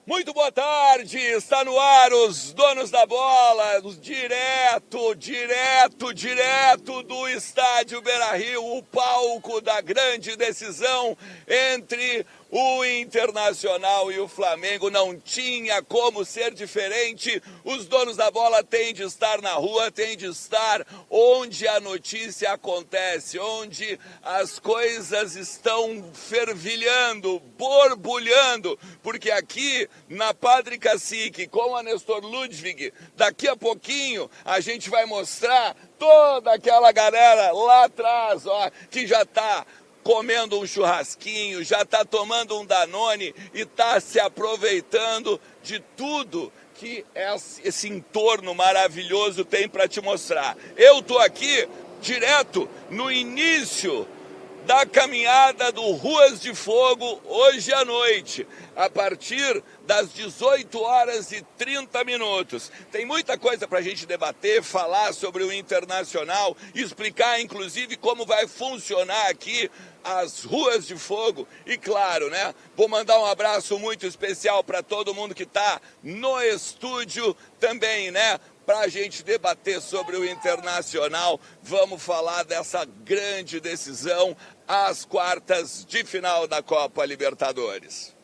Muito boa tarde, está no ar os donos da bola, direto do estádio Beira-Rio, o palco da grande decisão entre o Internacional e o Flamengo. Não tinha como ser diferente. Os donos da bola têm de estar na rua, têm de estar onde a notícia acontece, onde as coisas estão fervilhando, borbulhando, porque aqui na Padre Cacique, com a Nestor Ludwig, daqui a pouquinho a gente vai mostrar toda aquela galera lá atrás, ó, que já está comendo um churrasquinho, já está tomando um Danone e está se aproveitando de tudo que esse entorno maravilhoso tem para te mostrar. Eu estou aqui direto no início da caminhada do Ruas de Fogo hoje à noite, a partir das 18h30. Tem muita coisa para a gente debater, falar sobre o Internacional, explicar inclusive como vai funcionar aqui as Ruas de Fogo. E claro, né, vou mandar um abraço muito especial para todo mundo que está no estúdio também, né? Para a gente debater sobre o Internacional, vamos falar dessa grande decisão às quartas de final da Copa Libertadores.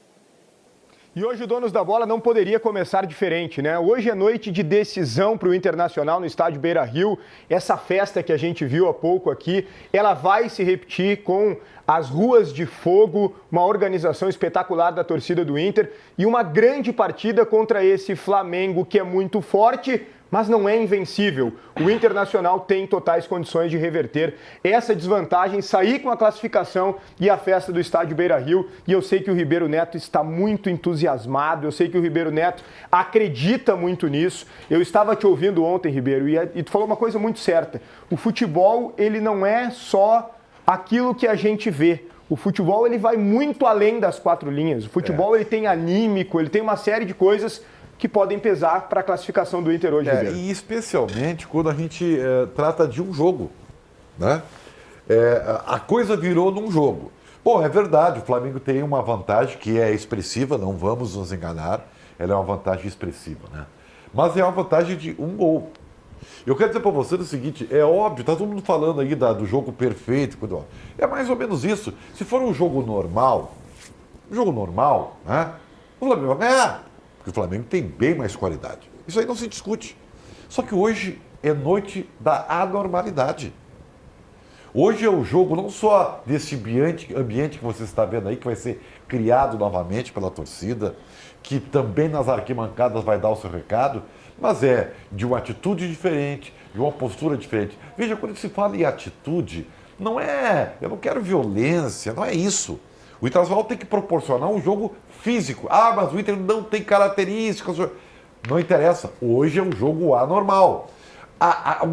E hoje o Donos da Bola não poderia começar diferente, né? Hoje é noite de decisão para o Internacional no estádio Beira-Rio. Essa festa que a gente viu há pouco aqui, ela vai se repetir com as Ruas de Fogo, uma organização espetacular da torcida do Inter e uma grande partida contra esse Flamengo que é muito forte, mas não é invencível. O Internacional tem totais condições de reverter essa desvantagem, sair com a classificação e a festa do estádio Beira-Rio. E eu sei que o Ribeiro Neto está muito entusiasmado, eu sei que o Ribeiro Neto acredita muito nisso. Eu estava te ouvindo ontem, Ribeiro, e tu falou uma coisa muito certa. O futebol, ele não é só aquilo que a gente vê. O futebol, ele vai muito além das quatro linhas. O futebol, ele tem anímico, ele tem uma série de coisas que podem pesar para a classificação do Inter hoje. E especialmente quando a gente trata de um jogo, né? A coisa virou num jogo. Bom, é verdade, o Flamengo tem uma vantagem que é expressiva, não vamos nos enganar, ela é uma vantagem expressiva, né? Mas é uma vantagem de um gol. Eu quero dizer para você o seguinte, é óbvio, está todo mundo falando aí do jogo perfeito, é mais ou menos isso. Se for um jogo normal, né? O Flamengo vai ganhar. Porque o Flamengo tem bem mais qualidade. Isso aí não se discute. Só que hoje é noite da anormalidade. Hoje é o jogo não só desse ambiente que você está vendo aí, que vai ser criado novamente pela torcida, que também nas arquibancadas vai dar o seu recado, mas é de uma atitude diferente, de uma postura diferente. Veja, quando se fala em atitude, eu não quero violência, não é isso. O Internacional tem que proporcionar um jogo físico. Ah, mas o Inter não tem características. Não interessa. Hoje é um jogo anormal.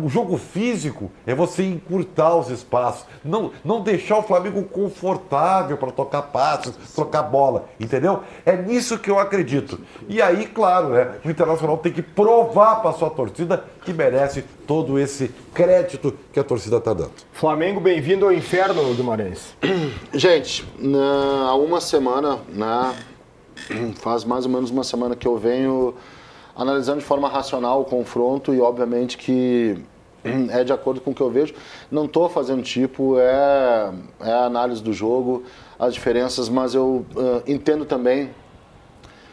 O jogo físico é você encurtar os espaços. Não deixar o Flamengo confortável para tocar passes, trocar bola. Entendeu? É nisso que eu acredito. E aí, claro, né, o Internacional tem que provar para a sua torcida que merece todo esse crédito que a torcida está dando. Flamengo, bem-vindo ao inferno, Guimarães. Gente, há uma semana, faz mais ou menos uma semana que eu venho analisando de forma racional o confronto e obviamente que é de acordo com o que eu vejo. Não estou fazendo é a análise do jogo, as diferenças, mas eu entendo também,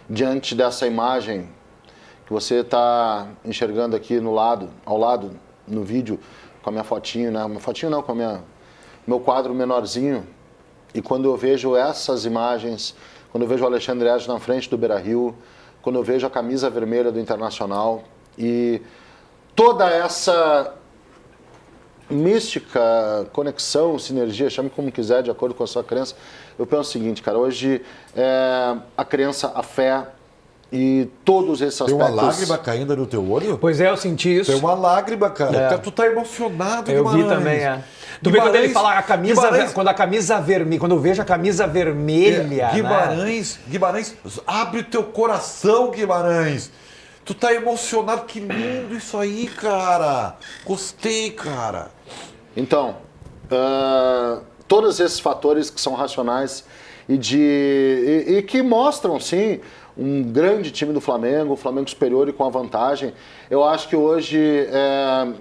diante dessa imagem que você está enxergando aqui ao lado, no vídeo, com a minha fotinho, né? Uma fotinho não, com meu quadro menorzinho. E quando eu vejo essas imagens, quando eu vejo o Alexandre Edson na frente do Beira-Rio, quando eu vejo a camisa vermelha do Internacional e toda essa mística, conexão, sinergia, chame como quiser, de acordo com a sua crença, eu penso o seguinte, cara, hoje a crença, a fé e todos esses aspectos... Tem uma lágrima caindo no teu olho? Pois é, eu senti isso. Tem uma lágrima, cara. Porque tu tá emocionado, Eu vi também, Tu vê quando ele fala quando eu vejo a camisa vermelha... Guimarães, abre o teu coração, Guimarães. Tu tá emocionado, que lindo isso aí, cara. Gostei, cara. Então, todos esses fatores que são racionais e que mostram, sim, um grande time do Flamengo, o Flamengo superior e com a vantagem. Eu acho que hoje,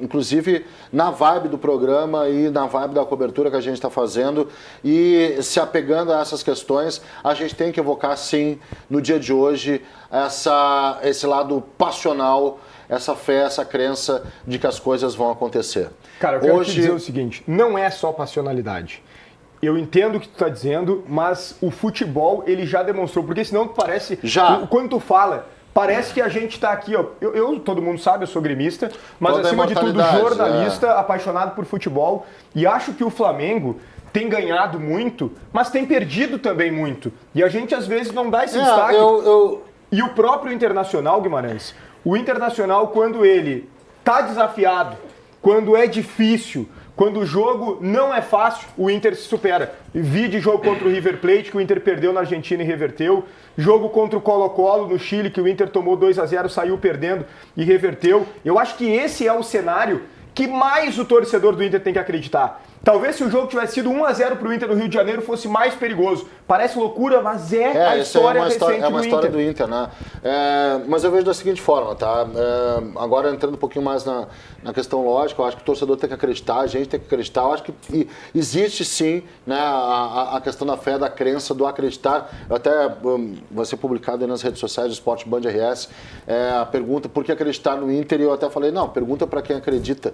inclusive na vibe do programa e na vibe da cobertura que a gente está fazendo e se apegando a essas questões, a gente tem que evocar sim, no dia de hoje, esse lado passional, essa fé, essa crença de que as coisas vão acontecer. Cara, eu quero te dizer o seguinte, não é só passionalidade. Eu entendo o que tu está dizendo, mas o futebol ele já demonstrou, porque senão parece, quando tu fala, parece que a gente está aqui, ó, todo mundo sabe, eu sou gremista, mas acima de tudo jornalista, apaixonado por futebol, e acho que o Flamengo tem ganhado muito, mas tem perdido também muito, e a gente às vezes não dá esse destaque. E o próprio Internacional, Guimarães, o Internacional quando ele está desafiado, quando é difícil, quando o jogo não é fácil, o Inter se supera. Vi de jogo contra o River Plate, que o Inter perdeu na Argentina e reverteu. Jogo contra o Colo-Colo no Chile, que o Inter tomou 2-0, saiu perdendo e reverteu. Eu acho que esse é o cenário que mais o torcedor do Inter tem que acreditar. Talvez se o jogo tivesse sido 1-0 para o Inter no Rio de Janeiro fosse mais perigoso. Parece loucura, mas a história recente do Inter. É uma história do Inter, né? Mas eu vejo da seguinte forma, tá? Agora entrando um pouquinho mais na questão lógica, eu acho que o torcedor tem que acreditar, a gente tem que acreditar. Eu acho que existe sim, né, a questão da fé, da crença, do acreditar. Até vai ser publicado aí nas redes sociais do Esporte Band RS a pergunta por que acreditar no Inter, e eu até falei, não, pergunta para quem acredita.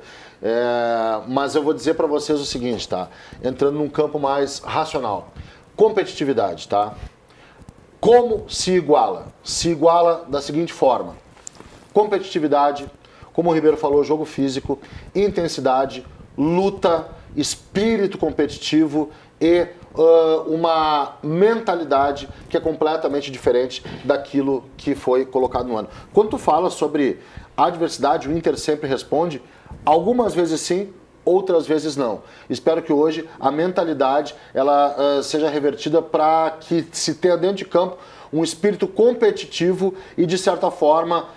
Mas eu vou dizer para vocês o seguinte, tá? Entrando num campo mais racional. Competitividade, tá? Como se iguala? Se iguala da seguinte forma. Competitividade, como o Ribeiro falou, jogo físico, intensidade, luta, espírito competitivo e uma mentalidade que é completamente diferente daquilo que foi colocado no ano. Quando tu fala sobre adversidade, o Inter sempre responde, algumas vezes sim, outras vezes não. Espero que hoje a mentalidade ela seja revertida para que se tenha dentro de campo um espírito competitivo e, de certa forma,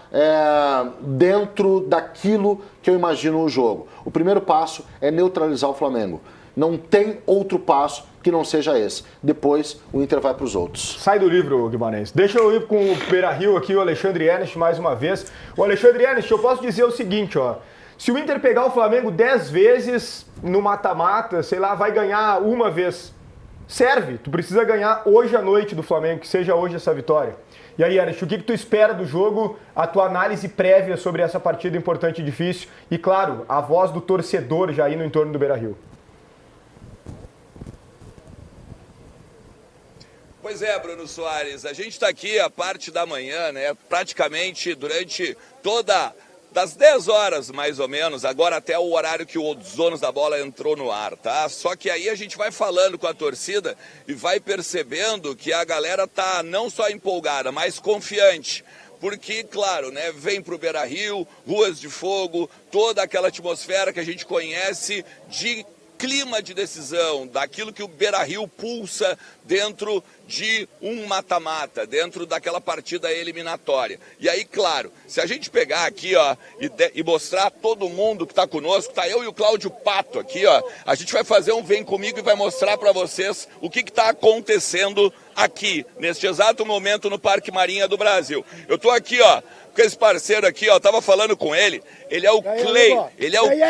dentro daquilo que eu imagino o jogo. O primeiro passo é neutralizar o Flamengo. Não tem outro passo que não seja esse. Depois, o Inter vai para os outros. Sai do livro, Guimarães. Deixa eu ir com o Beira-Rio aqui, o Alexandre Ernest, mais uma vez. O Alexandre Ernest, eu posso dizer o seguinte, ó. Se o Inter pegar o Flamengo 10 vezes no mata-mata, sei lá, vai ganhar uma vez. Serve. Tu precisa ganhar hoje à noite do Flamengo, que seja hoje essa vitória. E aí, Ernest, o que tu espera do jogo? A tua análise prévia sobre essa partida importante e difícil. E, claro, a voz do torcedor já aí no entorno do Beira-Rio. Pois é, Bruno Soares, a gente está aqui a parte da manhã, né? Praticamente durante toda das 10 horas, mais ou menos, agora até o horário que os donos da bola entrou no ar, tá? Só que aí a gente vai falando com a torcida e vai percebendo que a galera tá não só empolgada, mas confiante. Porque, claro, né, vem pro Beira-Rio, ruas de fogo, toda aquela atmosfera que a gente conhece de clima de decisão, daquilo que o Beira-Rio pulsa dentro de um mata-mata, dentro daquela partida eliminatória. E aí, claro, se a gente pegar aqui, ó, e mostrar todo mundo que está conosco, tá eu e o Cláudio Pato aqui, ó, a gente vai fazer um Vem Comigo e vai mostrar para vocês o que está acontecendo aqui, neste exato momento no Parque Marinha do Brasil. Eu tô aqui, ó, com esse parceiro aqui, ó, tava falando com ele é o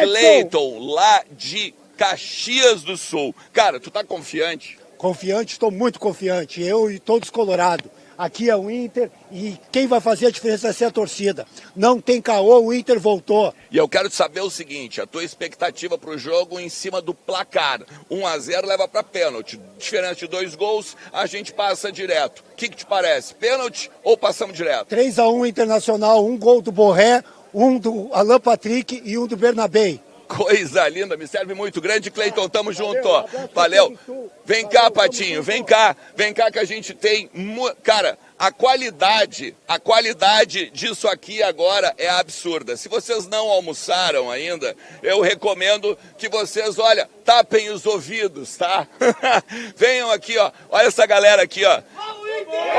Cleiton, lá de Caxias do Sul. Cara, tu tá confiante? Confiante, estou muito confiante. Eu e todos colorados. Aqui é o Inter e quem vai fazer a diferença vai ser a torcida. Não tem caô, o Inter voltou. E eu quero te saber o seguinte, a tua expectativa pro jogo em cima do placar. 1-0 leva pra pênalti. Diferente de 2 gols, a gente passa direto. O que te parece? Pênalti ou passamos direto? 3-1 Internacional, 1 gol do Borré, 1 do Alan Patrick e 1 do Bernabé. Coisa linda, me serve muito. Grande Cleiton, tamo junto, ó. Valeu. Vem cá, Patinho, vem cá que a gente tem... Cara, a qualidade disso aqui agora é absurda. Se vocês não almoçaram ainda, eu recomendo que vocês, olha, tapem os ouvidos, tá? Venham aqui, ó. Olha essa galera aqui, ó. Vamos, Inter!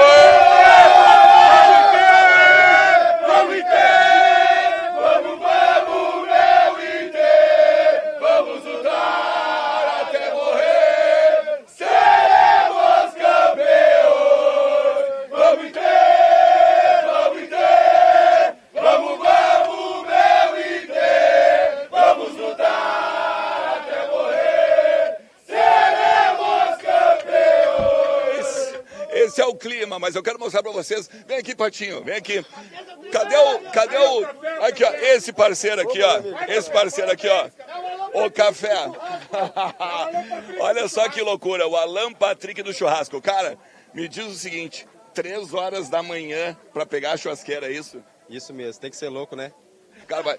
Vamos, Inter! clima, mas eu quero mostrar pra vocês. Vem aqui, Patinho, vem aqui. Cadê o... Aqui, ó, esse parceiro aqui, ó. O café. Olha só que loucura, o Alan Patrick do churrasco. Cara, me diz o seguinte, 3 horas da manhã pra pegar a churrasqueira, é isso? Isso mesmo, tem que ser louco, né? Cara,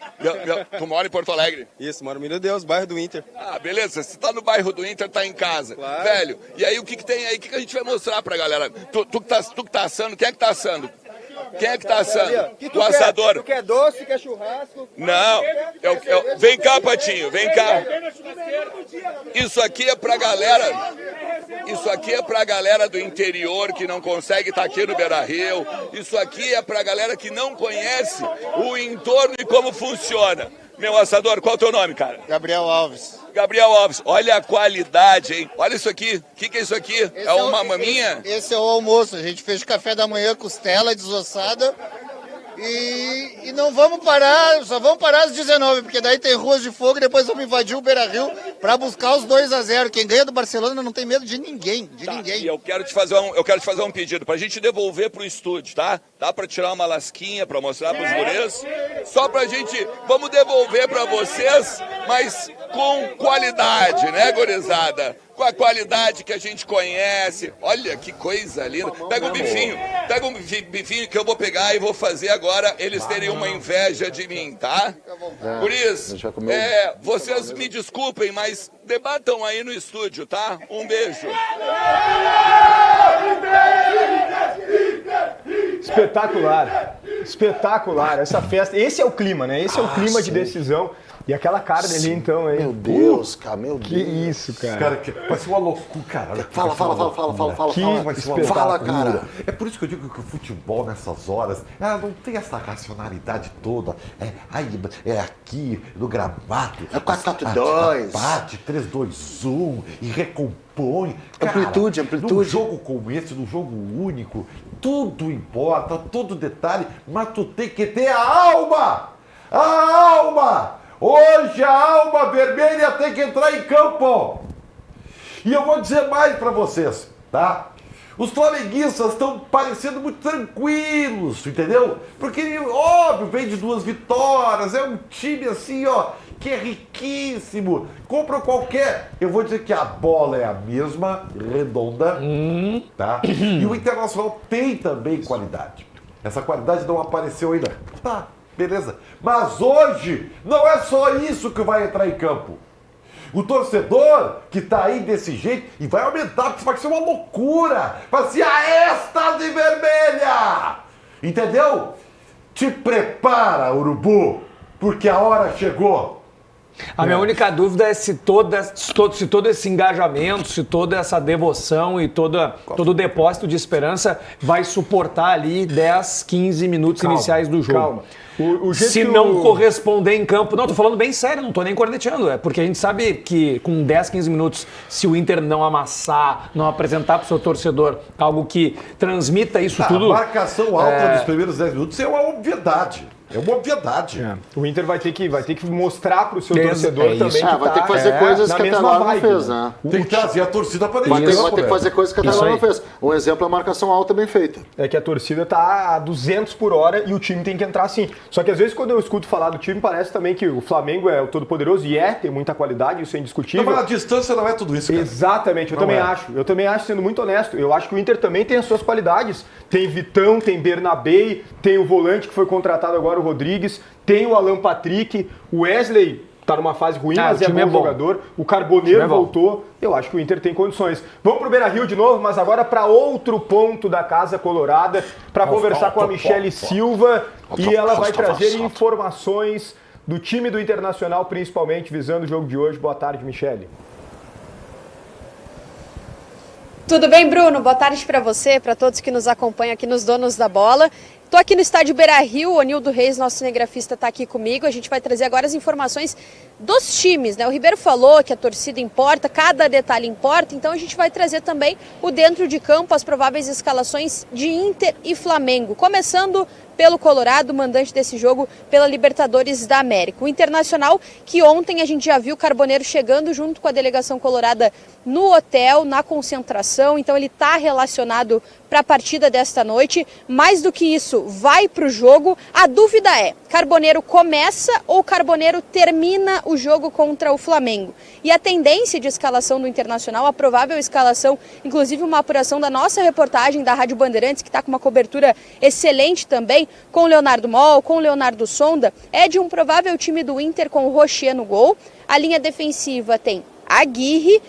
tu mora em Porto Alegre? Isso, moro no Meu Deus, bairro do Inter. Ah, beleza. Se tá no bairro do Inter, tá em casa. Claro. Velho, e aí o que tem aí? O que a gente vai mostrar pra galera? Tu que tá assando, quem é que tá assando? Quem é que tá assando? O assador. Tu quer doce, quer churrasco? Não, vem cá, Patinho, vem cá. Isso aqui é pra galera. Isso aqui é pra galera do interior que não consegue estar aqui no Beira-Rio. Isso aqui é pra galera que não conhece o entorno e como funciona. Meu assador, qual é o teu nome, cara? Gabriel Alves. Gabriel Alves, olha a qualidade, hein? Olha isso aqui. O que é isso aqui? É uma maminha? Esse é o almoço. A gente fez café da manhã, costela desossada. E não vamos parar, só vamos parar às 19, porque daí tem Ruas de Fogo e depois vamos invadir o Beira-Rio para buscar os 2-0. Quem ganha do Barcelona não tem medo de ninguém, ninguém. E eu quero te fazer um pedido, pra gente devolver pro estúdio, tá? Dá pra tirar uma lasquinha pra mostrar pros gurês? Só pra gente, vamos devolver pra vocês, mas com qualidade, né, gurizada? Com a qualidade que a gente conhece. Olha que coisa linda. Pega um bifinho que eu vou pegar e vou fazer agora eles terem uma inveja de mim, tá? Por isso, vocês me desculpem, mas debatam aí no estúdio, tá? Um beijo. Espetacular, espetacular essa festa. Esse é o clima, né? Esse é o clima de decisão. E aquela carne ali, então, hein? Meu Deus, cara, meu Deus. Que isso, cara. Cara, vai ser uma loucura, cara. Fala, cara. É por isso que eu digo que o futebol nessas horas, ela não tem essa racionalidade toda. É aqui, no gramado. É 4-4-2. Bate, 3-2-1 e recompõe. Amplitude. Num jogo como esse, num jogo único, tudo importa, todo detalhe, mas tu tem que ter a alma! A alma! Hoje a alma vermelha tem que entrar em campo. E eu vou dizer mais para vocês, tá? Os flamenguistas estão parecendo muito tranquilos, entendeu? Porque, óbvio, vem de 2 vitórias, é um time assim, ó, que é riquíssimo. Compra qualquer. Eu vou dizer que a bola é a mesma, redonda, tá? E o Internacional tem também qualidade. Essa qualidade não apareceu ainda. Tá. Beleza? Mas hoje não é só isso que vai entrar em campo. O torcedor que tá aí desse jeito e vai aumentar, porque vai ser uma loucura. Vai ser a êxtase vermelha. Entendeu? Te prepara, urubu, porque a hora chegou. A minha única dúvida é se todo esse engajamento, se toda essa devoção e todo o depósito de esperança vai suportar ali 10, 15 minutos iniciais do jogo. Calma. Se não corresponder em campo... Não, tô falando bem sério, não tô nem corneteando. É porque a gente sabe que com 10, 15 minutos, se o Inter não amassar, não apresentar pro seu torcedor algo que transmita isso tudo... A marcação alta dos primeiros 10 minutos é uma obviedade. É uma obviedade. O Inter vai ter que mostrar pro seu torcedor também que vai ter que fazer coisas que até agora não fez, né? Tem que trazer a torcida para dentro. Vai ter que fazer coisas que até agora não fez. Um exemplo é a marcação alta bem feita. É que a torcida tá a 200 por hora e o time tem que entrar assim. Só que às vezes quando eu escuto falar do time, parece também que o Flamengo é o todo-poderoso e tem muita qualidade, isso é indiscutível. Não, mas a distância não é tudo isso, cara. Exatamente, eu também acho, sendo muito honesto. Eu acho que o Inter também tem as suas qualidades. Tem Vitão, tem Bernabei, tem o volante que foi contratado agora, o Rodrigues, tem o Alan Patrick, o Wesley tá numa fase ruim, mas é bom jogador. O Carboneiro voltou. Eu acho que o Inter tem condições. Vamos pro Beira-Rio de novo, mas agora para outro ponto da Casa Colorada, para conversar com a Michele Silva e ela vai trazer informações do time do Internacional, principalmente visando o jogo de hoje. Boa tarde, Michele. Tudo bem, Bruno? Boa tarde para você, para todos que nos acompanham aqui nos Donos da Bola. Estou aqui no estádio Beira-Rio, o Anildo Reis, nosso cinegrafista, está aqui comigo. A gente vai trazer agora as informações dos times, né? O Ribeiro falou que a torcida importa, cada detalhe importa, então a gente vai trazer também o dentro de campo, as prováveis escalações de Inter e Flamengo. Começando pelo Colorado, mandante desse jogo pela Libertadores da América. O Internacional, que ontem a gente já viu o Carboneiro chegando junto com a delegação colorada no hotel, na concentração, então ele está relacionado para a partida desta noite. Mais do que isso, vai para o jogo. A dúvida é, Carboneiro começa ou Carboneiro termina o jogo contra o Flamengo? E a tendência de escalação do Internacional, a provável escalação, inclusive uma apuração da nossa reportagem da Rádio Bandeirantes, que está com uma cobertura excelente também, com o Leonardo Moll, com o Leonardo Sonda, é de um provável time do Inter com o Rocher no gol. A linha defensiva tem Aguirre,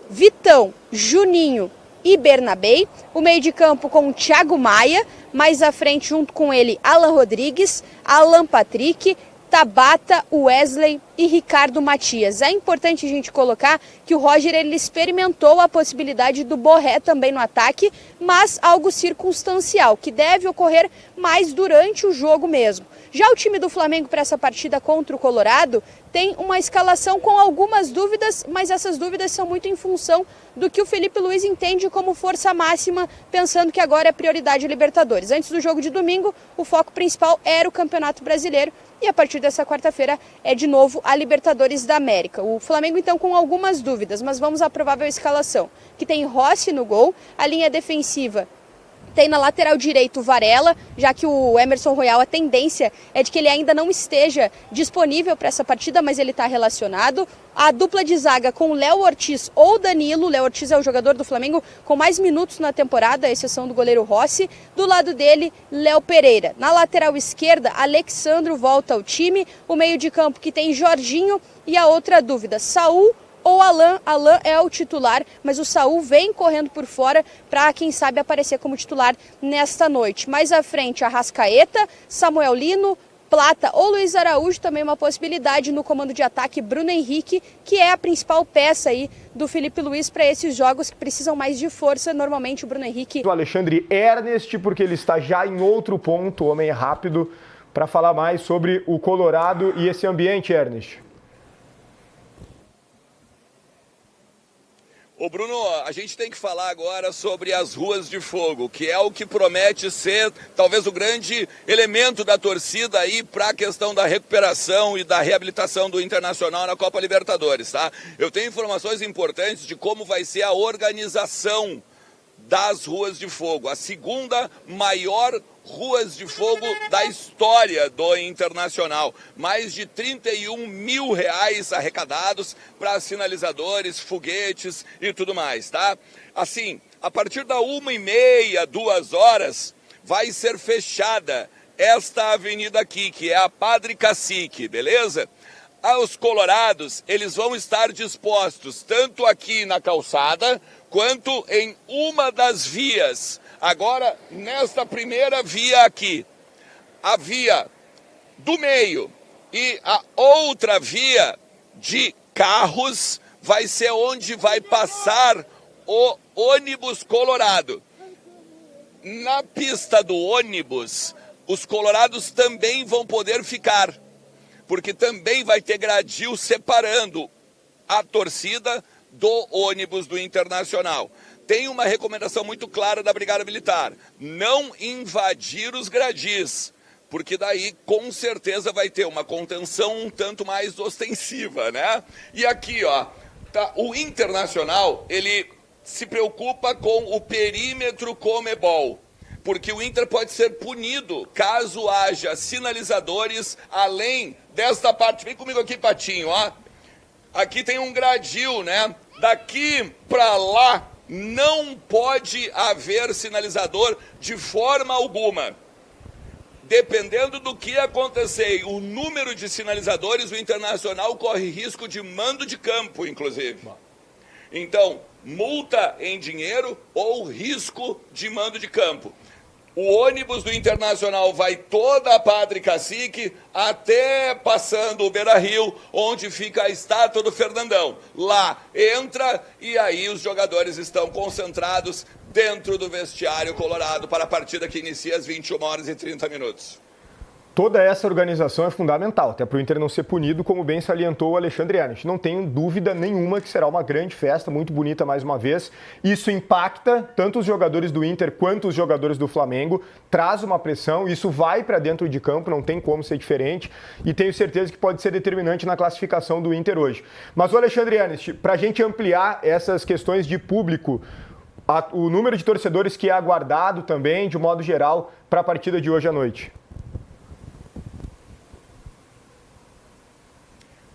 Vitão, Juninho e Bernabei. O meio de campo com o Thiago Maia, mais à frente junto com ele Alan Rodrigues, Alan Patrick, Tabata, Wesley e Ricardo Matias. É importante a gente colocar que o Roger ele experimentou a possibilidade do Borré também no ataque, mas algo circunstancial, que deve ocorrer mais durante o jogo mesmo. Já o time do Flamengo para essa partida contra o Colorado tem uma escalação com algumas dúvidas, mas essas dúvidas são muito em função do que o Felipe Luiz entende como força máxima, pensando que agora é prioridade Libertadores. Antes do jogo de domingo, o foco principal era o Campeonato Brasileiro e a partir dessa quarta-feira é de novo a Libertadores da América. O Flamengo então com algumas dúvidas, mas vamos à provável escalação, que tem Rossi no gol, a linha defensiva tem na lateral direito Varela, já que o Emerson Royal, a tendência é de que ele ainda não esteja disponível para essa partida, mas ele está relacionado. A dupla de zaga com Léo Ortiz ou Danilo. Léo Ortiz é o jogador do Flamengo com mais minutos na temporada, à exceção do goleiro Rossi. Do lado dele, Léo Pereira. Na lateral esquerda, Alexandro volta ao time. O meio de campo que tem Jorginho e a outra dúvida, Saul ou Alan. Alan é o titular, mas o Saul vem correndo por fora para, quem sabe, aparecer como titular nesta noite. Mais à frente, Arrascaeta, Samuel Lino, Plata ou Luiz Araújo, também uma possibilidade no comando de ataque, Bruno Henrique, que é a principal peça aí do Felipe Luiz para esses jogos que precisam mais de força. Normalmente o Bruno Henrique... O Alexandre Ernest, porque ele está já em outro ponto, o homem é rápido, para falar mais sobre o Colorado e esse ambiente, Ernest. Ô Bruno, a gente tem que falar agora sobre as ruas de fogo, que é o que promete ser talvez o grande elemento da torcida aí para a questão da recuperação e da reabilitação do Internacional na Copa Libertadores, tá? Eu tenho informações importantes de como vai ser a organização das ruas de fogo, a segunda maior ruas de fogo da história do Internacional. Mais de 31 mil reais arrecadados para sinalizadores, foguetes e tudo mais, tá? Assim, a partir da 1h30, 2 horas, vai ser fechada esta avenida aqui, que é a Padre Cacique, beleza? Os colorados, eles vão estar dispostos tanto aqui na calçada, quanto em uma das vias. Agora, nesta primeira via aqui, a via do meio e a outra via de carros vai ser onde vai passar o ônibus colorado. Na pista do ônibus, os colorados também vão poder ficar, porque também vai ter gradil separando a torcida do ônibus do Internacional. Tem uma recomendação muito clara da Brigada Militar: não invadir os gradis, porque daí com certeza vai ter uma contenção um tanto mais ostensiva, né? E aqui, ó, tá, o Internacional, ele se preocupa com o perímetro Comebol, porque o Inter pode ser punido caso haja sinalizadores além desta parte. Vem comigo aqui, Patinho, ó. Aqui tem um gradil, né? Daqui para lá não pode haver sinalizador de forma alguma. Dependendo do que acontecer, o número de sinalizadores, o Internacional corre risco de mando de campo, inclusive. Então, multa em dinheiro ou risco de mando de campo. O ônibus do Internacional vai toda a Padre Cacique até passando o Beira-Rio, onde fica a estátua do Fernandão. Lá entra e aí os jogadores estão concentrados dentro do vestiário colorado para a partida que inicia às 21h30. Toda essa organização é fundamental, até para o Inter não ser punido, como bem salientou o Alexandre Ernest. Não tenho dúvida nenhuma que será uma grande festa, muito bonita mais uma vez. Isso impacta tanto os jogadores do Inter quanto os jogadores do Flamengo, traz uma pressão, isso vai para dentro de campo, não tem como ser diferente, e tenho certeza que pode ser determinante na classificação do Inter hoje. Mas o Alexandre Ernest, para a gente ampliar essas questões de público, o número de torcedores que é aguardado também, de modo geral, para a partida de hoje à noite.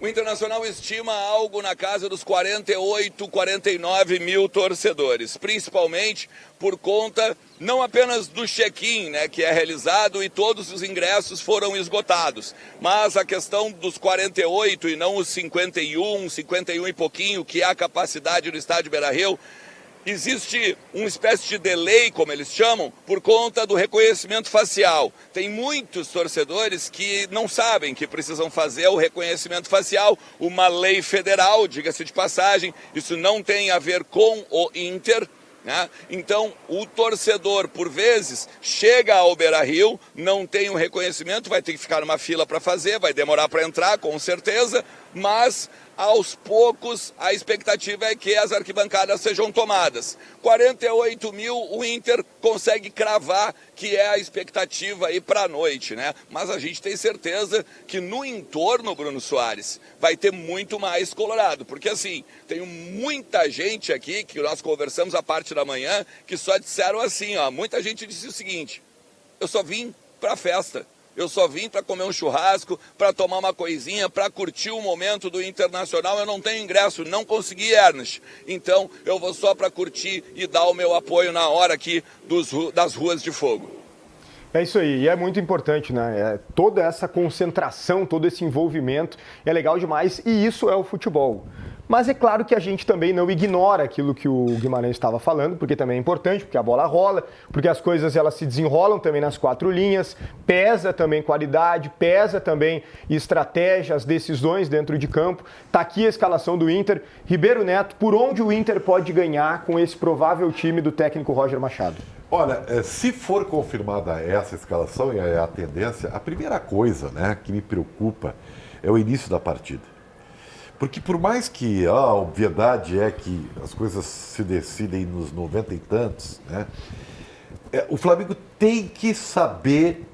O Internacional estima algo na casa dos 48, 49 mil torcedores, principalmente por conta não apenas do check-in, né, que é realizado e todos os ingressos foram esgotados, mas a questão dos 48 e não os 51 e pouquinho, que é a capacidade do estádio Beira-Rio. Existe uma espécie de delay, como eles chamam, por conta do reconhecimento facial. Tem muitos torcedores que não sabem que precisam fazer o reconhecimento facial, uma lei federal, diga-se de passagem, isso não tem a ver com o Inter, né? Então, o torcedor, por vezes, chega ao Beira-Rio, não tem o reconhecimento, vai ter que ficar numa fila para fazer, vai demorar para entrar, com certeza, mas aos poucos a expectativa é que as arquibancadas sejam tomadas. 48 mil o Inter consegue cravar que é a expectativa aí para a noite, né? Mas a gente tem certeza que no entorno, Bruno Soares, vai ter muito mais colorado, porque assim, tem muita gente aqui, que nós conversamos a parte da manhã, que só disseram assim, ó, muita gente disse o seguinte: eu só vim para a festa. Eu só vim para comer um churrasco, para tomar uma coisinha, para curtir o momento do Internacional. Eu não tenho ingresso, não consegui, Ernest. Então, eu vou só para curtir e dar o meu apoio na hora aqui das ruas de fogo. É isso aí, e é muito importante, né? Toda essa concentração, todo esse envolvimento é legal demais, e isso é o futebol. Mas é claro que a gente também não ignora aquilo que o Guimarães estava falando, porque também é importante, porque a bola rola, porque as coisas elas se desenrolam também nas 4 linhas, pesa também qualidade, pesa também estratégia, as decisões dentro de campo. Está aqui a escalação do Inter. Ribeiro Neto, por onde o Inter pode ganhar com esse provável time do técnico Roger Machado? Olha, se for confirmada essa escalação e a tendência, a primeira coisa, né, que me preocupa é o início da partida. Porque por mais que a obviedade é que as coisas se decidem nos 90 e tantos, né, o Flamengo tem que saber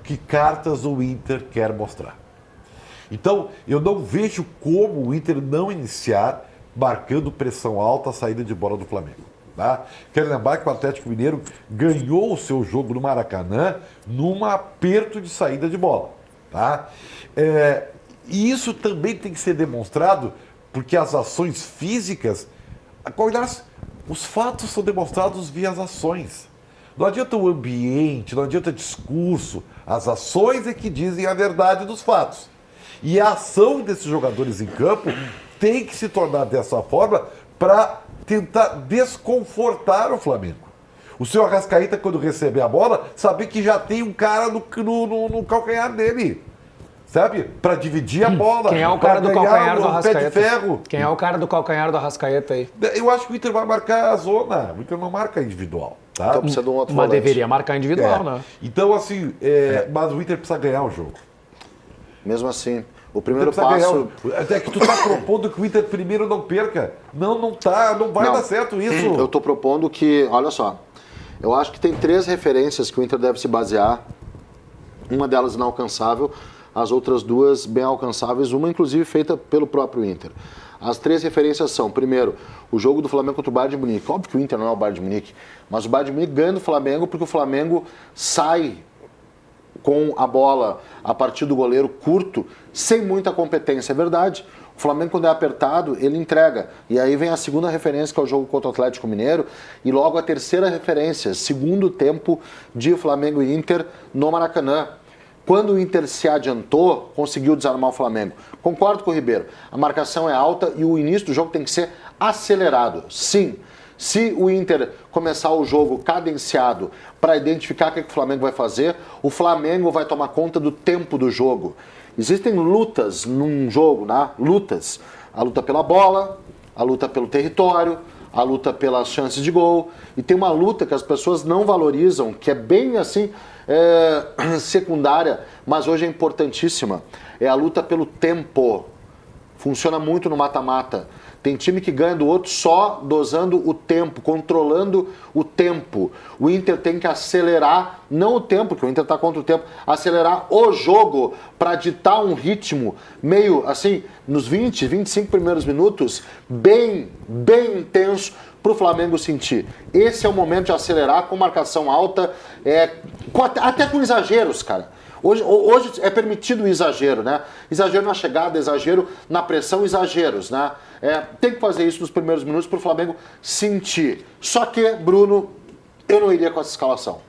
que cartas o Inter quer mostrar. Então, eu não vejo como o Inter não iniciar marcando pressão alta a saída de bola do Flamengo. Tá? Quero lembrar que o Atlético Mineiro ganhou o seu jogo no Maracanã num aperto de saída de bola. Tá? E isso também tem que ser demonstrado porque as ações físicas, aliás, os fatos são demonstrados via as ações. Não adianta o ambiente, não adianta discurso, as ações é que dizem a verdade dos fatos. E a ação desses jogadores em campo tem que se tornar dessa forma para tentar desconfortar o Flamengo. O seu Arrascaeta, quando receber a bola, saber que já tem um cara no calcanhar dele. Sabe? Para dividir a bola. Quem é o cara do calcanhar do Arrascaeta? Pé de ferro. Quem é o cara do calcanhar do Arrascaeta aí? Eu acho que o Inter vai marcar a zona. O Inter não marca individual. Tá? Então precisa de um outro Mas volante. deveria marcar individual, né? Então, assim, mas o Inter precisa ganhar o jogo. Mesmo assim, o primeiro Precisa ganhar passo... É que tu tá propondo que o Inter primeiro não perca. Não vai dar certo isso. Eu estou propondo que, olha só, eu acho que tem 3 referências que o Inter deve se basear. Uma delas inalcançável, as outras 2 bem alcançáveis, uma inclusive feita pelo próprio Inter. As 3 referências são, primeiro, o jogo do Flamengo contra o Bayern de Munique. Óbvio que o Inter não é o Bayern de Munique, mas o Bayern de Munique ganha do Flamengo porque o Flamengo sai com a bola a partir do goleiro curto, sem muita competência. É verdade. O Flamengo, quando é apertado, ele entrega. E aí vem a segunda referência, que é o jogo contra o Atlético Mineiro, e logo a terceira referência, segundo tempo de Flamengo e Inter no Maracanã. Quando o Inter se adiantou, conseguiu desarmar o Flamengo. Concordo com o Ribeiro. A marcação é alta e o início do jogo tem que ser acelerado. Sim. Se o Inter começar o jogo cadenciado para identificar o que o Flamengo vai fazer, o Flamengo vai tomar conta do tempo do jogo. Existem lutas num jogo, né? Lutas. A luta pela bola, a luta pelo território, a luta pelas chances de gol. E tem uma luta que as pessoas não valorizam, que é bem assim... secundária, mas hoje é importantíssima. É a luta pelo tempo. Funciona muito no mata-mata. Tem time que ganha do outro só dosando o tempo, controlando o tempo. O Inter tem que acelerar não o tempo, que o Inter está contra o tempo, acelerar o jogo para ditar um ritmo meio assim, nos 20, 25 primeiros minutos, bem intenso para o Flamengo sentir. Esse é o momento de acelerar com marcação alta, até com exageros, cara. Hoje é permitido o exagero, né? Exagero na chegada, exagero na pressão, exageros, né? Tem que fazer isso nos primeiros minutos para o Flamengo sentir. Só que, Bruno, eu não iria com essa escalação.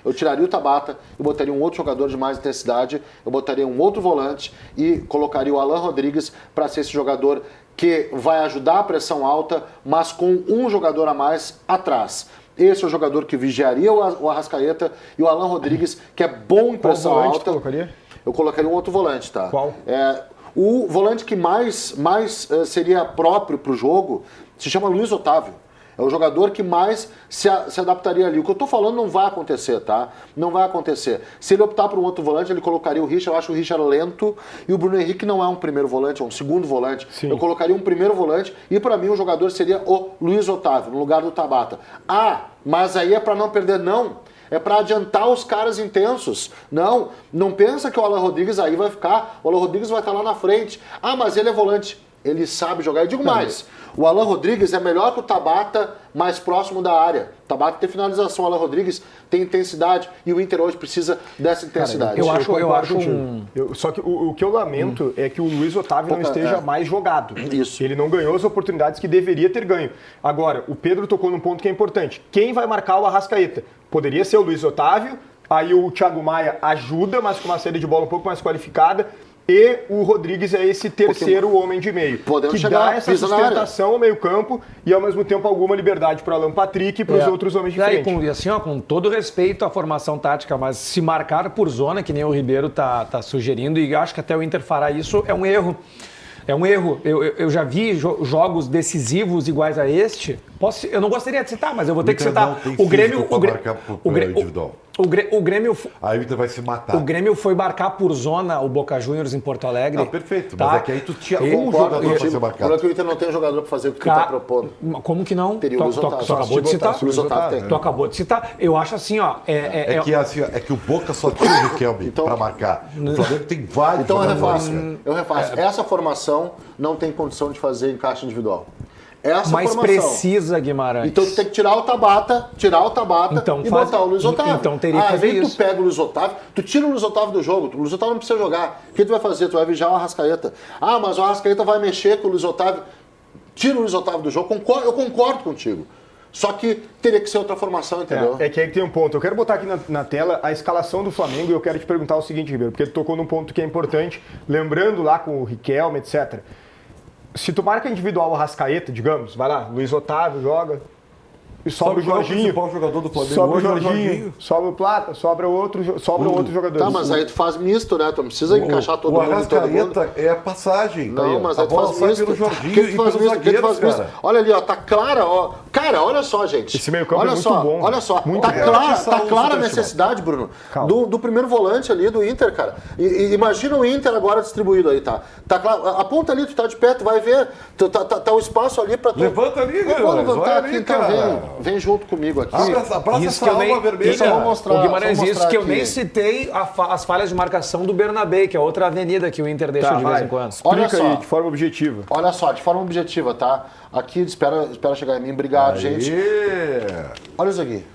Eu tiraria o Tabata, eu botaria um outro jogador de mais intensidade, eu botaria um outro volante e colocaria o Alan Rodrigues para ser esse jogador que vai ajudar a pressão alta, mas com um jogador a mais atrás. Esse é o jogador que vigiaria o Arrascaeta e o Alan Rodrigues, que é bom em pressão alta. Tu colocaria? Eu colocaria um outro volante, tá? Qual? O volante que mais seria próprio para o jogo se chama Luiz Otávio. É o jogador que mais se adaptaria ali. O que eu tô falando não vai acontecer, tá? Não vai acontecer. Se ele optar por um outro volante, ele colocaria o Richard. Eu acho o Richard lento e o Bruno Henrique não é um primeiro volante, é um segundo volante. Sim. Eu colocaria um primeiro volante e para mim o jogador seria o Luiz Otávio, no lugar do Tabata. Mas aí é para não perder, não. É para adiantar os caras intensos. Não pensa que o Alan Rodrigues aí vai ficar. O Alan Rodrigues vai estar lá na frente. Mas ele é volante. Ele sabe jogar. Eu digo mais, o Alan Rodrigues é melhor que o Tabata mais próximo da área. O Tabata tem finalização, o Alan Rodrigues tem intensidade e o Inter hoje precisa dessa intensidade. Eu acho só que o que eu lamento é que o Luiz Otávio não esteja mais jogado. Isso. Ele não ganhou as oportunidades que deveria ter ganho. Agora, o Pedro tocou num ponto que é importante. Quem vai marcar o Arrascaeta? Poderia ser o Luiz Otávio, aí o Thiago Maia ajuda, mas com uma saída de bola um pouco mais qualificada. E o Rodrigues é esse terceiro homem de meio. Podemos que chegar, dá essa sustentação ao meio campo e ao mesmo tempo alguma liberdade para o Alan Patrick e para os outros homens de frente. E assim, com todo respeito à formação tática, mas se marcar por zona, que nem o Ribeiro tá sugerindo, e acho que até o Inter fará isso, é um erro. É um erro. Eu já vi jogos decisivos iguais a este. Eu não gostaria de citar, mas eu vou ter que citar. O Grêmio. O Grêmio. Aí o Inter vai se matar. O Grêmio foi marcar por zona o Boca Juniors em Porto Alegre. Perfeito. Tá? Mas é que aí tu tinha um jogador para ser marcado. Olha que o Inter não tem jogador para fazer o que tu está propondo. Como que não? Teria o Luiz Otávio. Tu acabou de citar. Tu acabou de citar. Eu acho assim, ó. É que o Boca só tinha o Riquelme para marcar. O Flamengo tem vários Então jogadores. eu refaço. Essa formação não tem condição de fazer encaixe individual. Mas formação. Precisa, Guimarães. Então tu tem que tirar o Tabata e botar o Luiz Otávio. Então teria que fazer isso. Tu pega o Luiz Otávio, tu tira o Luiz Otávio do jogo, o Luiz Otávio não precisa jogar. O que tu vai fazer? Tu vai vigiar o Arrascaeta. Mas o Arrascaeta vai mexer com o Luiz Otávio. Tira o Luiz Otávio do jogo, eu concordo contigo. Só que teria que ser outra formação, entendeu? É que aí tem um ponto. Eu quero botar aqui na tela a escalação do Flamengo e eu quero te perguntar o seguinte, Ribeiro, porque tu tocou num ponto que é importante, lembrando lá com o Riquelme, etc. Se tu marca individual o Arrascaeta, digamos, vai lá, Luiz Otávio joga, e sobra o Jorginho. O principal jogador do Flamengo sobra o hoje é o Jorginho, sobra o Plata, sobra outro jogador. Tá, mas aí tu faz misto, né? Tu não precisa encaixar todo mundo em todo mundo. O Arrascaeta é a passagem. Não, mas aí tu faz misto. Pelo Jorginho e pelos zagueiros, cara. Olha ali, ó, tá clara, ó. Cara, olha só, gente. Esse meio campo olha é muito só, bom. Olha só, muito tá clara a necessidade, Bruno, do primeiro volante ali do Inter, cara. E imagina o Inter agora distribuído aí, tá? Tá claro, aponta ali, tu tá de pé, tu vai ver, tá o espaço ali pra tu. Levanta ali, cara. Vou levantar aqui, então vem junto comigo aqui. Abraça essa alma vermelha. Isso eu vou mostrar. O Guimarães, isso que eu aqui. Nem citei as falhas de marcação do Bernabé, que é outra avenida que o Inter deixa de vez em quando. Explica aí, de forma objetiva. Olha só, de forma objetiva, tá? Aqui, espera chegar em mim. Obrigado, gente. Olha isso aqui.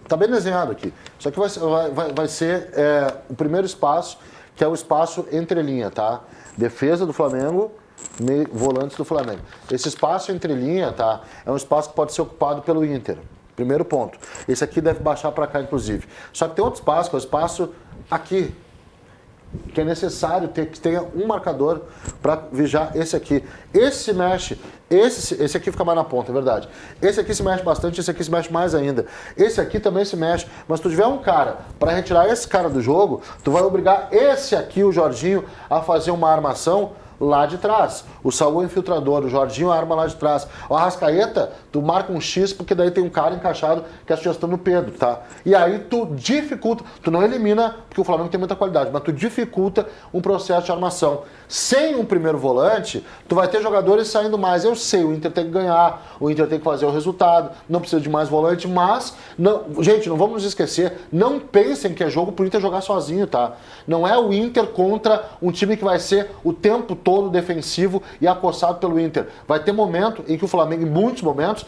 Tá bem desenhado aqui. Isso aqui vai ser o primeiro espaço, que é o espaço entre linha, tá? Defesa do Flamengo, volantes do Flamengo. Esse espaço entre linha, tá? É um espaço que pode ser ocupado pelo Inter. Primeiro ponto. Esse aqui deve baixar para cá, inclusive. Só que tem outro espaço, que é o espaço aqui, que é necessário que tenha um marcador para vigiar esse aqui. Esse se mexe, esse aqui fica mais na ponta, é verdade. Esse aqui se mexe bastante, esse aqui se mexe mais ainda. Esse aqui também se mexe, mas se tu tiver um cara para retirar esse cara do jogo, tu vai obrigar esse aqui, o Jorginho, a fazer uma armação lá de trás. O Saúl é infiltrador, o Jorginho arma lá de trás. O Arrascaeta, tu marca um X porque daí tem um cara encaixado que é a sugestão do Pedro, tá? E aí tu dificulta, tu não elimina, porque o Flamengo tem muita qualidade, mas tu dificulta um processo de armação. Sem um primeiro volante, tu vai ter jogadores saindo mais. Eu sei, o Inter tem que ganhar, o Inter tem que fazer o resultado, não precisa de mais volante, mas, não, gente, não vamos nos esquecer, não pensem que é jogo pro Inter jogar sozinho, tá? Não é o Inter contra um time que vai ser o tempo todo defensivo e acossado pelo Inter. Vai ter momento em que o Flamengo, em muitos momentos,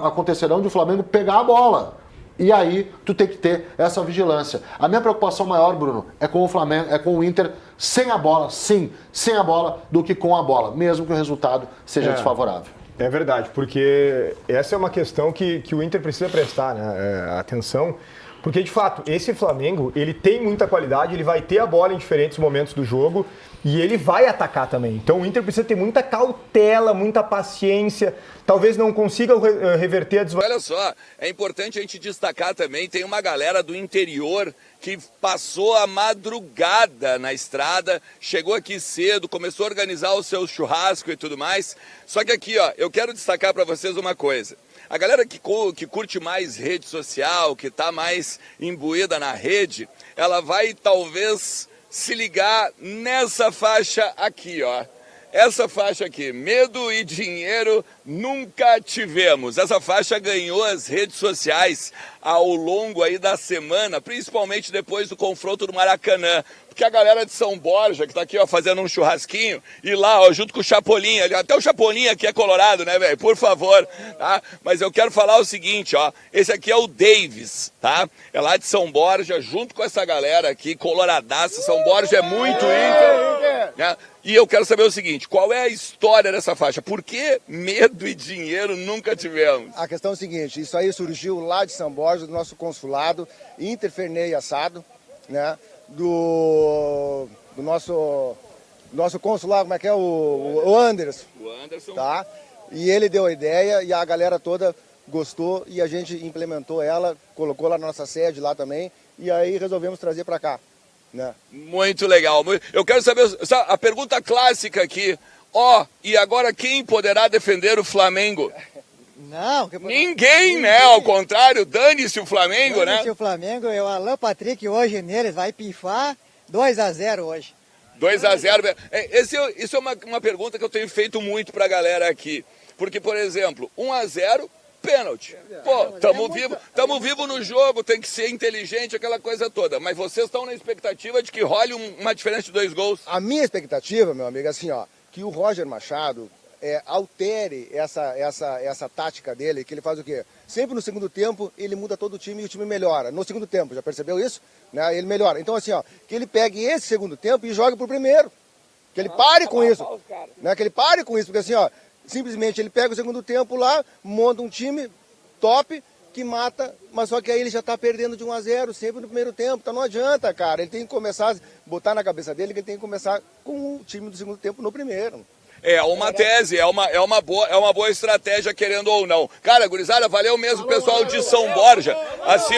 acontecerão de o Flamengo pegar a bola. E aí, tu tem que ter essa vigilância. A minha preocupação maior, Bruno, é com o Flamengo, é com o Inter sem a bola, sim, sem a bola, do que com a bola, mesmo que o resultado seja desfavorável. É verdade, porque essa é uma questão que o Inter precisa prestar, né, atenção, porque de fato, esse Flamengo, ele tem muita qualidade, ele vai ter a bola em diferentes momentos do jogo e ele vai atacar também. Então o Inter precisa ter muita cautela, muita paciência, talvez não consiga reverter a desvantagem. Olha só, é importante a gente destacar também, tem uma galera do interior que passou a madrugada na estrada, chegou aqui cedo, começou a organizar o seu churrasco e tudo mais. Só que aqui, ó, eu quero destacar para vocês uma coisa. A galera que curte mais rede social, que está mais imbuída na rede, ela vai talvez se ligar nessa faixa aqui, ó. Essa faixa aqui, medo e dinheiro nunca tivemos. Essa faixa ganhou as redes sociais ao longo aí da semana, principalmente depois do confronto do Maracanã. Porque a galera de São Borja, que tá aqui, ó, fazendo um churrasquinho, e lá, ó, junto com o Chapolin, até o Chapolin aqui é colorado, né, velho? Por favor, tá? Mas eu quero falar o seguinte, ó, esse aqui é o Davis, tá? É lá de São Borja, junto com essa galera aqui, coloradaça. São Borja é muito Inter, né? E eu quero saber o seguinte, qual é a história dessa faixa? Por que medo e dinheiro nunca tivemos? A questão é o seguinte, isso aí surgiu lá de São Borja, do nosso consulado, Inter Ferney Assado, né? Do nosso consulado, como é que é? O Anderson. O Anderson. Tá? E ele deu a ideia e a galera toda gostou e a gente implementou ela, colocou lá na nossa sede lá também e aí resolvemos trazer para cá. Né? Muito legal. Eu quero saber a pergunta clássica aqui. Ó, e agora quem poderá defender o Flamengo? Não. Ninguém, né? Ao contrário, dane-se o Flamengo, né? Dane-se o Flamengo, o Alan Patrick hoje neles vai pifar 2-0 hoje. 2-0. Isso é uma pergunta que eu tenho feito muito pra galera aqui. Porque, por exemplo, 1-0, pênalti. Pô, tamo vivo no jogo, tem que ser inteligente, aquela coisa toda. Mas vocês estão na expectativa de que role uma diferença de 2 gols? A minha expectativa, meu amigo, é assim, ó, que o Roger Machado altere essa tática dele, que ele faz o quê? Sempre no segundo tempo ele muda todo o time e o time melhora. No segundo tempo, já percebeu isso? Né? Ele melhora. Então assim, ó, que ele pegue esse segundo tempo e jogue pro primeiro. Que ele pare com isso. Né? Que ele pare com isso, porque assim, ó, simplesmente ele pega o segundo tempo lá, monta um time top que mata, mas só que aí ele já tá perdendo de 1-0 sempre no primeiro tempo. Então não adianta, cara. Ele tem que começar, botar na cabeça dele que ele tem que começar com o time do segundo tempo no primeiro. É uma tese, é uma boa estratégia, querendo ou não. Cara, gurizada, valeu mesmo, pessoal de São Borja. Assim,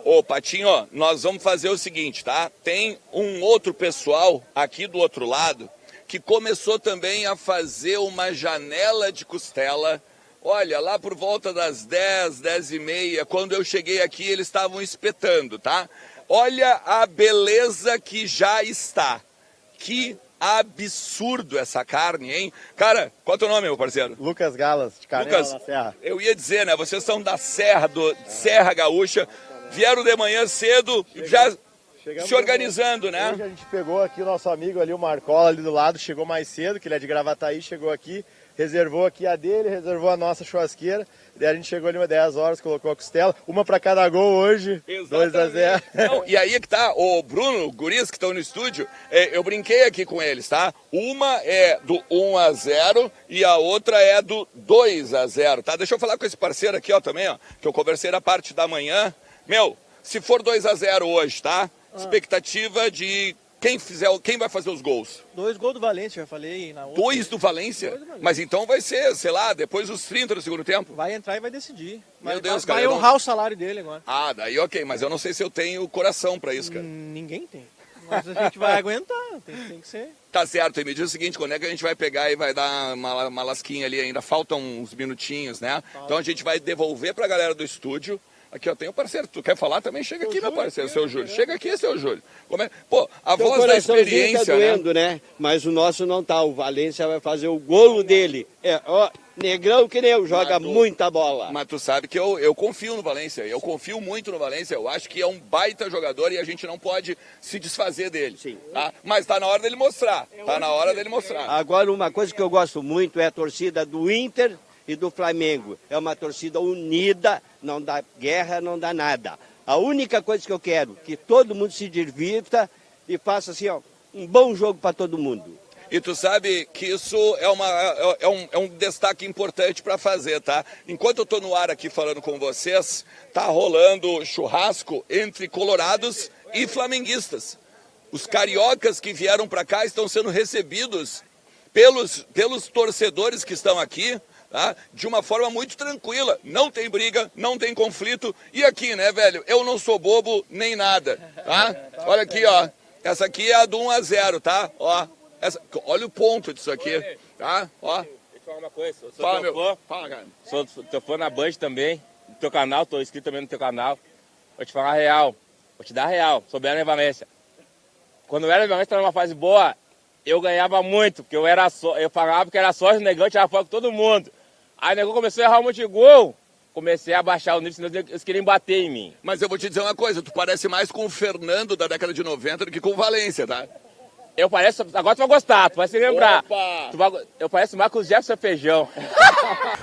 ó, Patinho, ó, nós vamos fazer o seguinte, tá? tem um outro pessoal aqui do outro lado que começou também a fazer uma janela de costela. Olha, lá por volta das 10, 10h30, quando eu cheguei aqui, eles estavam espetando, tá? Olha a beleza que já está. Que absurdo essa carne, hein? Cara, qual é o teu nome, meu parceiro? Lucas Galas, de Canela na Serra. Eu ia dizer, né? Vocês são da Serra Gaúcha, vieram de manhã cedo, já se organizando, né? Hoje a gente pegou aqui o nosso amigo ali, o Marcola, ali do lado, chegou mais cedo, que ele é de Gravataí, chegou aqui, reservou aqui a dele, reservou a nossa churrasqueira. Daí a gente chegou ali umas 10 horas, colocou a costela, uma para cada gol hoje, 2-0. E aí que tá, o Bruno, guris que estão no estúdio, eu brinquei aqui com eles, tá? Uma é do 1-0 e a outra é do 2-0, tá? Deixa eu falar com esse parceiro aqui, ó, também, ó, que eu conversei na parte da manhã. Meu, se for 2-0 hoje, tá? Expectativa de quem vai fazer os gols? 2 gols do Valência, já falei. Na outra. 2 do Valência? Mas então vai ser, sei lá, depois dos 30 do segundo tempo? Vai entrar e vai decidir. Meu Deus, cara. Vai honrar o salário dele agora. Ah, daí ok, mas eu não sei se eu tenho coração pra isso, cara. Ninguém tem. Mas a gente vai aguentar. Claro, tem que ser. Tá certo, e me diz o seguinte, quando é que a gente vai pegar e vai dar uma lasquinha ali ainda? Faltam uns minutinhos, né? Então a gente vai devolver pra galera do estúdio. Aqui, ó, tem o parceiro. Tu quer falar também? Chega aqui, meu parceiro, seu Júlio. Chega aqui, seu Júlio. Pô, a voz da experiência, tá doendo, né? Mas o nosso não tá. O Valência vai fazer o golo dele. Negrão que nem eu, joga muita bola. Mas tu sabe que eu confio no Valência. Eu confio muito no Valência. Eu acho que é um baita jogador e a gente não pode se desfazer dele. Sim. Tá? Mas tá na hora dele mostrar. Tá na hora dele mostrar. Agora, uma coisa que eu gosto muito é a torcida do Inter e do Flamengo. É uma torcida unida, não dá guerra, não dá nada. A única coisa que eu quero, que todo mundo se divirta e faça assim, ó, um bom jogo para todo mundo. E tu sabe que isso é um destaque importante para fazer, tá? Enquanto eu tô no ar aqui falando com vocês, tá rolando churrasco entre colorados e flamenguistas. Os cariocas que vieram para cá estão sendo recebidos pelos torcedores que estão aqui, tá? De uma forma muito tranquila. Não tem briga, não tem conflito. E aqui, né, velho? Eu não sou bobo nem nada, tá? Olha aqui, ó. Essa aqui é a do 1-0, tá? Ó. Olha o ponto disso aqui, tá? Ó. Deixa eu falar uma coisa. Eu sou Fala, teu meu. fã. Fala, cara. Sou teu fã na Band também. No teu canal, tô inscrito também no teu canal. Vou te falar a real. Vou te dar a real. Sobre a Valência. Quando eu era Valência, estava numa fase boa, eu ganhava muito. Porque eu falava que era sócio do Negão, tirava foto com todo mundo. Aí o Negão começou a errar um monte de gol. Comecei a baixar o nível, senão eles queriam bater em mim. Mas eu vou te dizer uma coisa, tu parece mais com o Fernando da década de 90 do que com o Valência, tá? Eu pareço, agora tu vai gostar, tu vai se lembrar. Opa! Eu pareço mais com o Jefferson Feijão.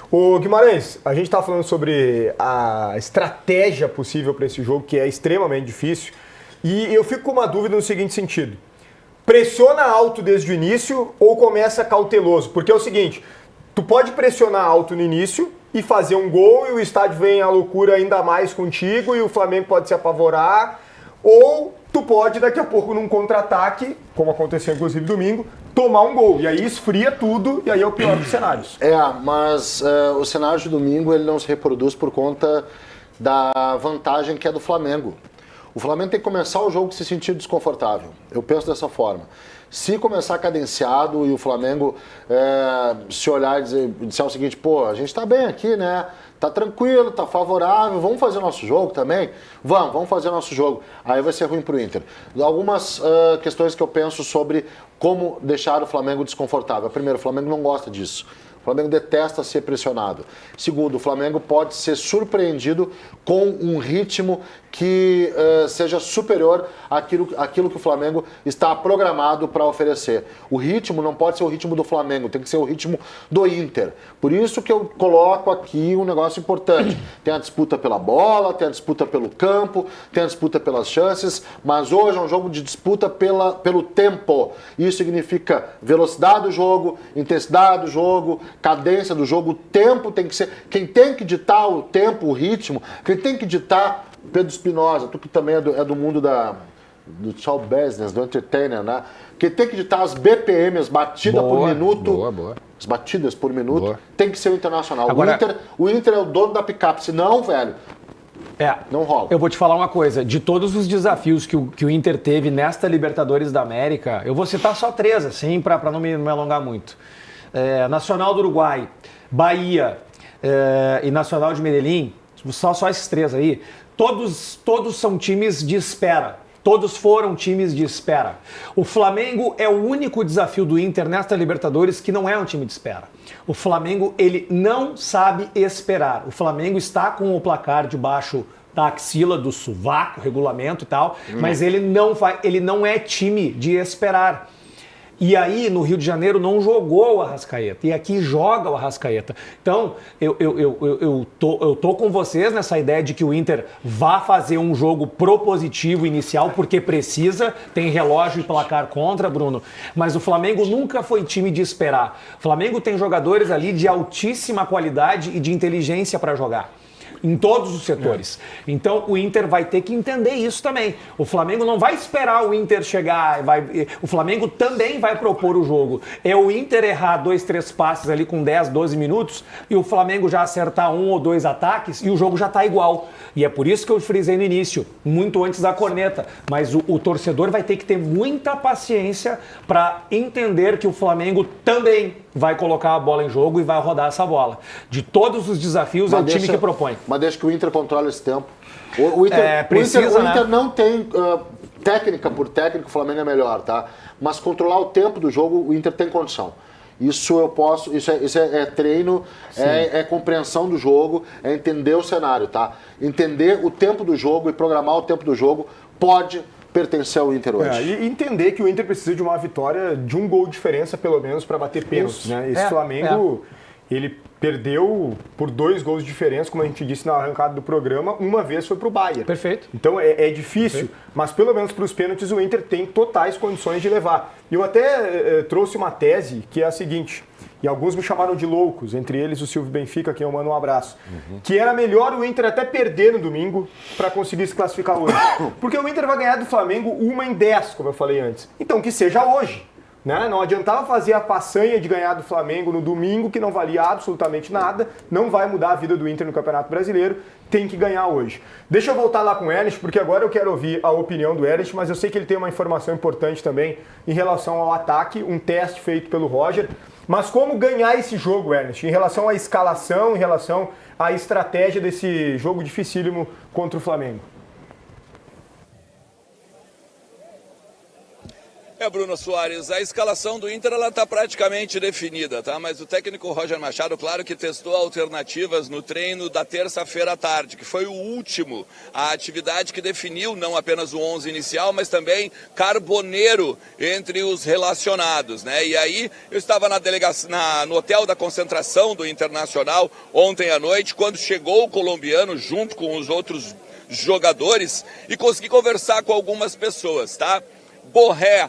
Ô Guimarães, a gente tá falando sobre a estratégia possível para esse jogo, que é extremamente difícil. E eu fico com uma dúvida no seguinte sentido. Pressiona alto desde o início ou começa cauteloso? Porque é o seguinte, tu pode pressionar alto no início e fazer um gol e o estádio vem à loucura ainda mais contigo e o Flamengo pode se apavorar. Ou tu pode, daqui a pouco, num contra-ataque, como aconteceu inclusive domingo, tomar um gol. E aí esfria tudo e aí é o pior dos cenários. Mas o cenário de domingo ele não se reproduz por conta da vantagem que é do Flamengo. O Flamengo tem que começar o jogo se sentir desconfortável. Eu penso dessa forma. Se começar cadenciado e o Flamengo se olhar e disser o seguinte, pô, a gente tá bem aqui, né? Tá tranquilo, tá favorável, vamos fazer o nosso jogo também? Vamos fazer o nosso jogo. Aí vai ser ruim pro Inter. Algumas questões que eu penso sobre como deixar o Flamengo desconfortável. Primeiro, o Flamengo não gosta disso. O Flamengo detesta ser pressionado. Segundo, o Flamengo pode ser surpreendido com um ritmo que seja superior àquilo que o Flamengo está programado para oferecer. O ritmo não pode ser o ritmo do Flamengo, tem que ser o ritmo do Inter. Por isso que eu coloco aqui um negócio importante. Tem a disputa pela bola, tem a disputa pelo campo, tem a disputa pelas chances, mas hoje é um jogo de disputa pelo tempo. Isso significa velocidade do jogo, intensidade do jogo, cadência do jogo, o tempo tem que ser... Quem tem que ditar o tempo, o ritmo, quem tem que ditar... Pedro Espinosa, tu que também é do mundo do show business, do entertainer, né? Que tem que ditar as BPM, as batidas por minuto. Boa. As batidas por minuto. Tem que ser o Internacional. Agora, o Inter é o dono da picape, senão, velho, não rola. Eu vou te falar uma coisa, de todos os desafios que o Inter teve nesta Libertadores da América, eu vou citar só 3, assim, para não me alongar muito. Nacional do Uruguai, Bahia e Nacional de Medellín, só esses 3 aí, todos são times de espera. Todos foram times de espera. O Flamengo é o único desafio do Inter nesta Libertadores que não é um time de espera. O Flamengo, ele não sabe esperar. O Flamengo está com o placar debaixo da axila, do sovaco, regulamento e tal, mas ele não é time de esperar. E aí, no Rio de Janeiro, não jogou o Arrascaeta. E aqui joga o Arrascaeta. Então, eu tô com vocês nessa ideia de que o Inter vá fazer um jogo propositivo inicial, porque precisa, tem relógio e placar contra, Bruno. Mas o Flamengo nunca foi time de esperar. O Flamengo tem jogadores ali de altíssima qualidade e de inteligência para jogar. em todos os setores. Então o Inter vai ter que entender isso também. O Flamengo não vai esperar o Inter chegar, o Flamengo também vai propor o jogo. É o Inter errar 2, 3 passes ali com 10, 12 minutos e o Flamengo já acertar 1 ou 2 ataques e o jogo já está igual. E é por isso que eu frisei no início, muito antes da corneta. Mas o torcedor vai ter que ter muita paciência para entender que o Flamengo também vai colocar a bola em jogo e vai rodar essa bola. De todos os desafios, é o time que propõe. Mas deixa que o Inter controle esse tempo. O Inter não tem técnica por técnica, o Flamengo é melhor, tá? Mas controlar o tempo do jogo, o Inter tem condição. Isso eu posso, isso é treino, é compreensão do jogo, é entender o cenário, tá? Entender o tempo do jogo e programar o tempo do jogo pode pertencer ao Inter hoje. E entender que o Inter precisa de uma vitória de um gol de diferença, pelo menos, para bater pênaltis, né? Esse Flamengo, ele perdeu por 2 gols de diferença, como a gente disse na arrancada do programa, uma vez foi pro Bayern. Perfeito. Então é difícil, mas pelo menos para os pênaltis o Inter tem totais condições de levar. Eu até trouxe uma tese que é a seguinte, e alguns me chamaram de loucos, entre eles o Silvio Benfica, a quem eu mando um abraço, que era melhor o Inter até perder no domingo para conseguir se classificar hoje. Porque o Inter vai ganhar do Flamengo 1 em 10, como eu falei antes. Então que seja hoje. Né? Não adiantava fazer a façanha de ganhar do Flamengo no domingo, que não valia absolutamente nada, não vai mudar a vida do Inter no Campeonato Brasileiro, tem que ganhar hoje. Deixa eu voltar lá com o Ernest, porque agora eu quero ouvir a opinião do Ernest, mas eu sei que ele tem uma informação importante também em relação ao ataque, um teste feito pelo Roger. Mas como ganhar esse jogo, Ernest, em relação à escalação, em relação à estratégia desse jogo dificílimo contra o Flamengo? Bruno Soares, a escalação do Inter ela está praticamente definida, tá? Mas o técnico Roger Machado, claro que testou alternativas no treino da terça-feira à tarde, que foi o último, a atividade que definiu não apenas o 11 inicial, mas também Carboneiro entre os relacionados, né? E aí eu estava no hotel da concentração do Internacional ontem à noite, quando chegou o colombiano junto com os outros jogadores e consegui conversar com algumas pessoas, tá? Borré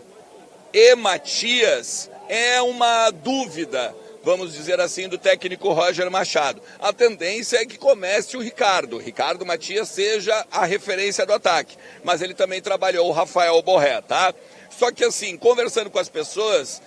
e Matias é uma dúvida, vamos dizer assim, do técnico Roger Machado. A tendência é que comece o Ricardo Matias seja a referência do ataque, mas ele também trabalhou o Rafael Borré, tá? Só que assim, conversando com as pessoas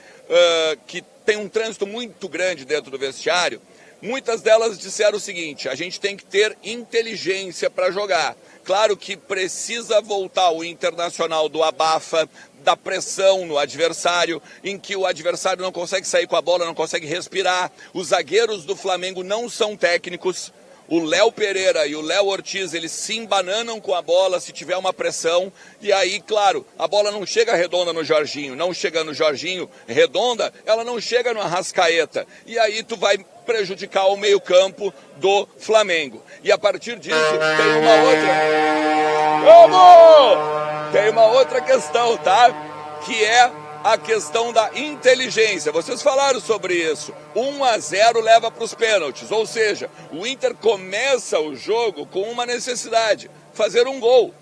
que tem um trânsito muito grande dentro do vestiário, muitas delas disseram o seguinte: a gente tem que ter inteligência para jogar. Claro que precisa voltar o Internacional do abafa, da pressão no adversário, em que o adversário não consegue sair com a bola, não consegue respirar. Os zagueiros do Flamengo não são técnicos. O Léo Pereira e o Léo Ortiz, eles se embananam com a bola se tiver uma pressão. E aí, claro, a bola não chega redonda no Jorginho. Não chega no Jorginho redonda, ela não chega no Arrascaeta. E aí tu vai prejudicar o meio-campo do Flamengo. E a partir disso tem uma outra... Tem uma outra questão, tá? Que é a questão da inteligência. Vocês falaram sobre isso. 1-0 leva para os pênaltis. Ou seja, o Inter começa o jogo com uma necessidade: fazer um gol.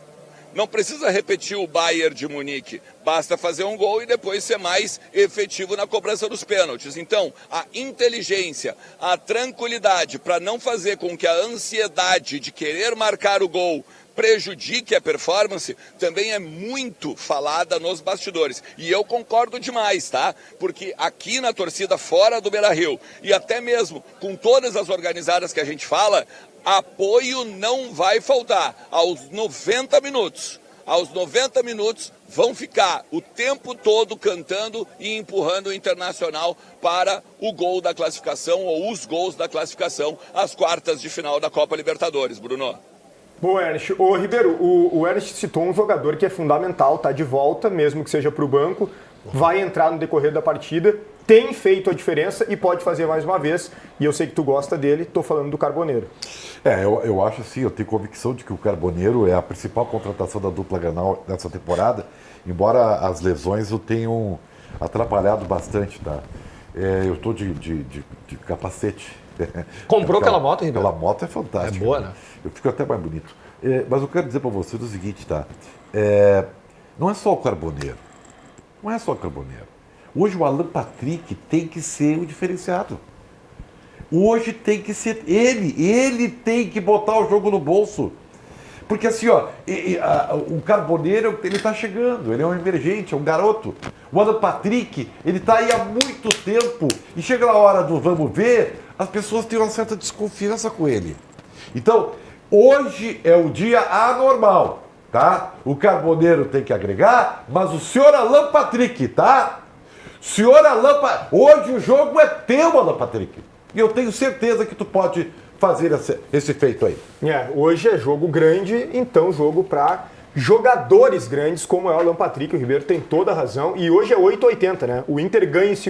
Não precisa repetir o Bayern de Munique. Basta fazer um gol e depois ser mais efetivo na cobrança dos pênaltis. Então, a inteligência, a tranquilidade para não fazer com que a ansiedade de querer marcar o gol prejudique a performance, também é muito falada nos bastidores. E eu concordo demais, tá? Porque aqui na torcida fora do Beira-Rio, e até mesmo com todas as organizadas que a gente fala, apoio não vai faltar. Aos 90 minutos vão ficar o tempo todo cantando e empurrando o Internacional para o gol da classificação ou os gols da classificação às quartas de final da Copa Libertadores, Bruno. Bom, Ernest, ô Ribeiro, o Ernest citou um jogador que é fundamental, tá de volta, mesmo que seja para o banco, vai entrar no decorrer da partida, tem feito a diferença e pode fazer mais uma vez, e eu sei que tu gosta dele, tô falando do Carboneiro. Eu acho assim, eu tenho convicção de que o Carboneiro é a principal contratação da dupla Grenal nessa temporada, embora as lesões o tenham atrapalhado bastante, tá? Eu estou de capacete. Comprou aquela moto, Ribeiro? Aquela moto é fantástica. É boa, né? Eu fico até mais bonito. Mas eu quero dizer para vocês o seguinte, tá? Não é só o Carboneiro. Hoje o Alan Patrick tem que ser o diferenciado. Hoje tem que ser ele tem que botar o jogo no bolso. Porque assim, ó, o Carboneiro, ele tá chegando, ele é um emergente, é um garoto. O Alan Patrick, ele tá aí há muito tempo e chega na hora do vamos ver, as pessoas têm uma certa desconfiança com ele. Então, hoje é o dia anormal, tá? O Carboneiro tem que agregar, mas o senhor Alan Patrick, tá? Senhor Alan Patrick, hoje o jogo é teu, Alan Patrick. E eu tenho certeza que tu pode fazer esse feito aí. Hoje é jogo grande, então jogo para jogadores grandes, como é o Alan Patrick. O Ribeiro tem toda a razão. E hoje é 8,80, né? O Inter ganha em